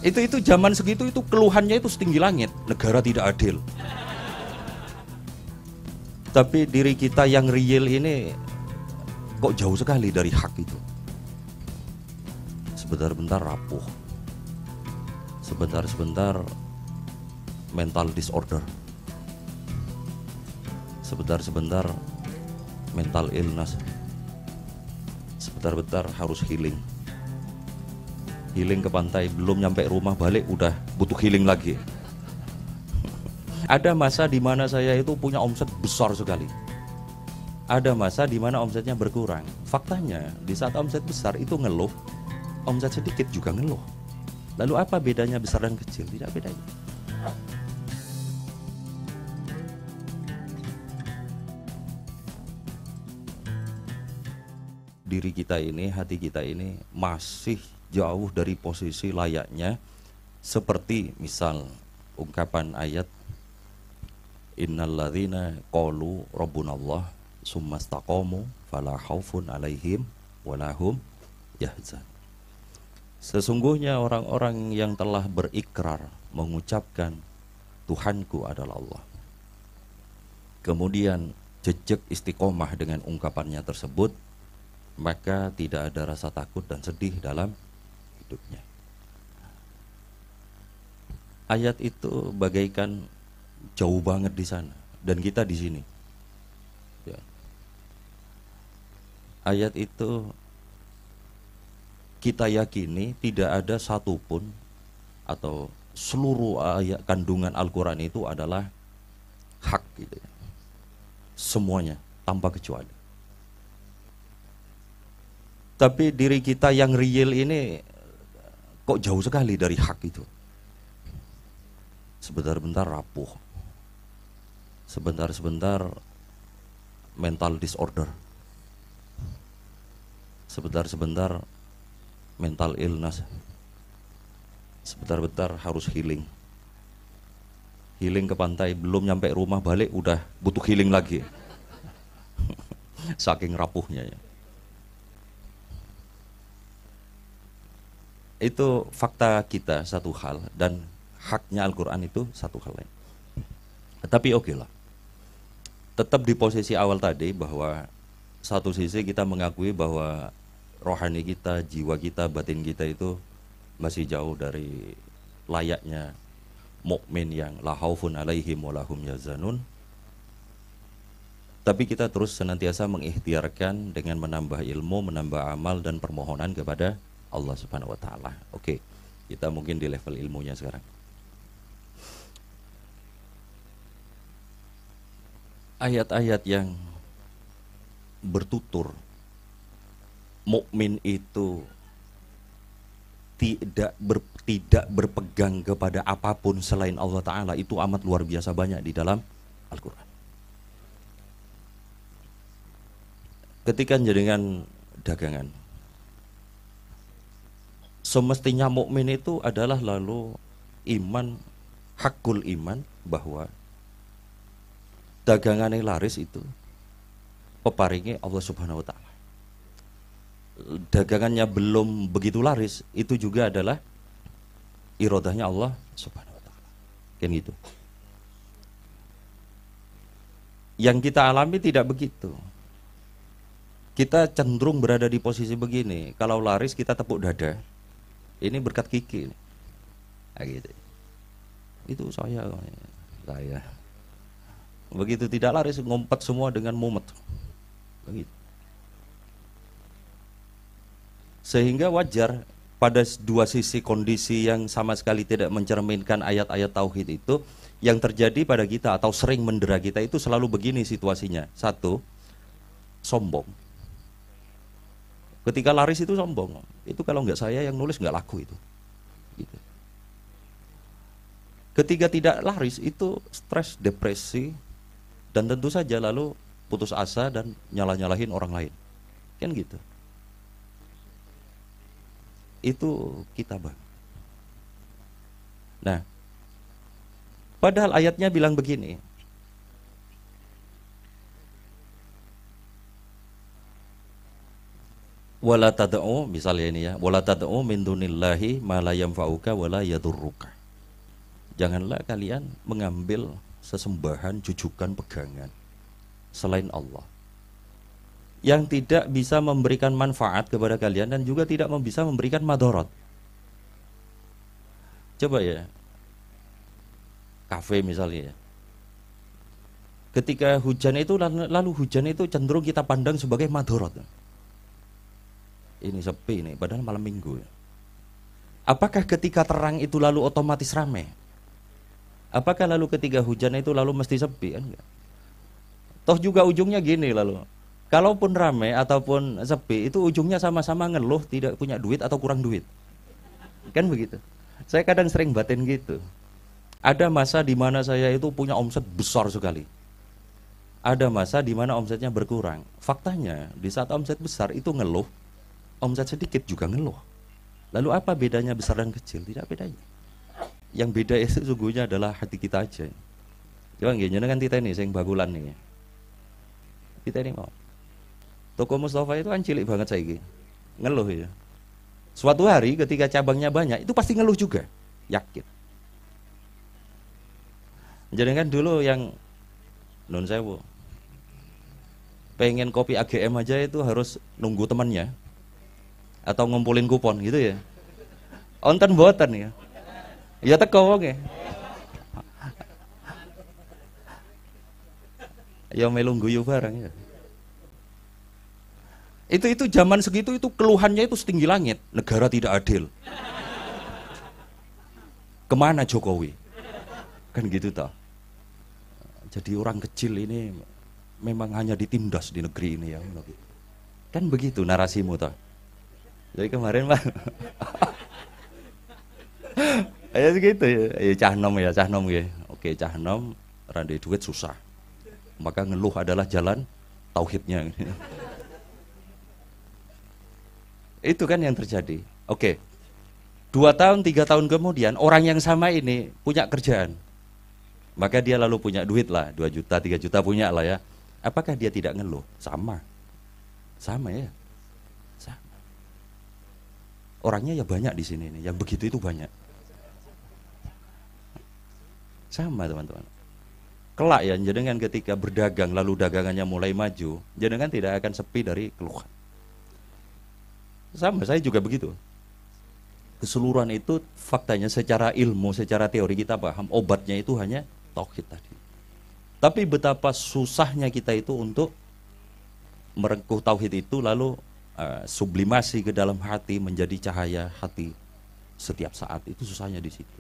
Itu zaman segitu itu keluhannya itu setinggi langit, negara tidak adil. Tapi diri kita yang real ini kok jauh sekali dari hak itu. Sebentar-bentar rapuh, sebentar-sebentar mental disorder, sebentar-sebentar mental illness, sebentar-bentar harus healing ke pantai, belum nyampe rumah balik udah butuh healing lagi. Ada masa di mana saya itu punya omset besar sekali, ada masa di mana omsetnya berkurang. Faktanya di saat omset besar itu ngeluh, omset sedikit juga ngeluh. Lalu apa bedanya besar dan kecil? Tidak bedanya. Diri kita ini, hati kita ini masih jauh dari posisi layaknya seperti misal ungkapan ayat innalladzina qalu rabbunallah summastaqamu fala khaufun alaihim walahum yahzan. Sesungguhnya orang-orang yang telah berikrar mengucapkan Tuhanku adalah Allah, kemudian jejak istiqomah dengan ungkapannya tersebut, maka tidak ada rasa takut dan sedih dalam hidupnya. Ayat itu bagaikan jauh banget di sana dan kita di sini. Ya. Ayat itu kita yakini tidak ada satupun atau seluruh ayat kandungan Al-Quran itu adalah hak gitu ya. Semuanya tanpa kecuali. Tapi diri kita yang real ini kok jauh sekali dari hak itu. Sebentar-bentar rapuh, sebentar-sebentar mental disorder, sebentar-sebentar mental illness, sebentar-bentar harus healing ke pantai, belum nyampe rumah balik udah butuh healing lagi. Saking rapuhnya ya. Itu fakta kita satu hal dan haknya Al-Quran itu satu hal lain. Tapi oke lah, tetap di posisi awal tadi bahwa satu sisi kita mengakui bahwa rohani kita, jiwa kita, batin kita itu masih jauh dari layaknya mukmin yang la khaufun alaihim wa lahum yahzanun. Tapi kita terus senantiasa mengikhtiarkan dengan menambah ilmu, menambah amal dan permohonan kepada Allah Subhanahu wa taala. Oke, kita mungkin di level ilmunya sekarang. Ayat-ayat yang bertutur mukmin itu tidak berpegang kepada apapun selain Allah taala itu amat luar biasa banyak di dalam Al-Qur'an. Ketika jenengan dagangan, semestinya mukmin itu adalah lalu iman, hakul iman bahwa dagangan yang laris itu peparingi Allah Subhanahu wa taala. Dagangannya belum begitu laris, itu juga adalah irodahnya Allah Subhanahu wa taala. Kan gitu. Yang kita alami tidak begitu. Kita cenderung berada di posisi begini, kalau laris kita tepuk dada. Ini berkat Kiki. Nah, gitu. Itu saya. Begitu tidak laris ngompet semua dengan mumet. Begitu. Sehingga wajar pada dua sisi kondisi yang sama sekali tidak mencerminkan ayat-ayat tauhid itu, yang terjadi pada kita atau sering mendera kita itu selalu begini situasinya. Satu, sombong. Ketika laris itu sombong. Itu kalau nggak saya yang nulis nggak laku itu. Gitu. Ketika tidak laris itu stres, depresi, dan tentu saja lalu putus asa dan nyalah-nyalahin orang lain. Kan gitu. Itu kita bang. Nah, padahal ayatnya bilang begini. Wala tad'u, misalnya ini ya, wala tad'u min dunillahi ma la yanfa'uka wala yadurruka. Janganlah kalian mengambil sesembahan, jujukan, pegangan selain Allah yang tidak bisa memberikan manfaat kepada kalian dan juga tidak bisa memberikan madarat. Coba ya, kafe misalnya ya. Ketika hujan itu lalu hujan itu cenderung kita pandang sebagai madarat. Ini sepi nih, padahal malam minggu ya. Apakah ketika terang itu lalu otomatis ramai? Apakah lalu ketika hujan itu lalu mesti sepi? Enggak. Toh juga ujungnya gini lalu. Kalaupun ramai ataupun sepi itu ujungnya sama-sama ngeluh tidak punya duit atau kurang duit. Kan begitu. Saya kadang sering batin gitu. Ada masa di mana saya itu punya omset besar sekali. Ada masa di mana omsetnya berkurang. Faktanya di saat omset besar itu ngeluh, omset sedikit juga ngeluh. Lalu apa bedanya besar dan kecil? Tidak bedanya. Yang beda itu sesungguhnya adalah hati kita aja. Coba nggih jenengan kita ini sing bakulan nih. Kita ini mau. Toko Mustafa itu kan cilik banget saiki. Ngeluh ya. Suatu hari ketika cabangnya banyak itu pasti ngeluh juga. Yakin. Jenengan dulu yang nun sewu. Pengen kopi AGM aja itu harus nunggu temannya atau ngumpulin kupon gitu ya. Onten mboten ya. Ya teko wonge. Ya melu guyu bareng ya. Itu zaman segitu itu keluhannya itu setinggi langit, negara tidak adil. Kemana Jokowi? Kan gitu toh. Jadi orang kecil ini memang hanya ditindas di negeri ini ya. Kan begitu narasimu toh. Jadi kemarin Pak. Ya segitu ya. Ya cah nom ya. Oke, cah nom randai duit susah. Maka ngeluh adalah jalan tauhidnya. Itu kan yang terjadi. Oke. 2 tahun, 3 tahun kemudian orang yang sama ini punya kerjaan. Maka dia lalu punya duit lah, 2 juta, 3 juta punya lah ya. Apakah dia tidak ngeluh? Sama. Sama ya. Sama. Orangnya ya banyak di sini nih, yang begitu itu banyak. Sama teman-teman. Kelak ya, jenengan ketika berdagang lalu dagangannya mulai maju, jenengan tidak akan sepi dari keluhan. Sama, saya juga begitu. Keseluruhan itu faktanya secara ilmu, secara teori kita paham, obatnya itu hanya tauhid tadi. Tapi betapa susahnya kita itu untuk merengkuh tauhid itu lalu sublimasi ke dalam hati menjadi cahaya hati setiap saat, itu susahnya di situ.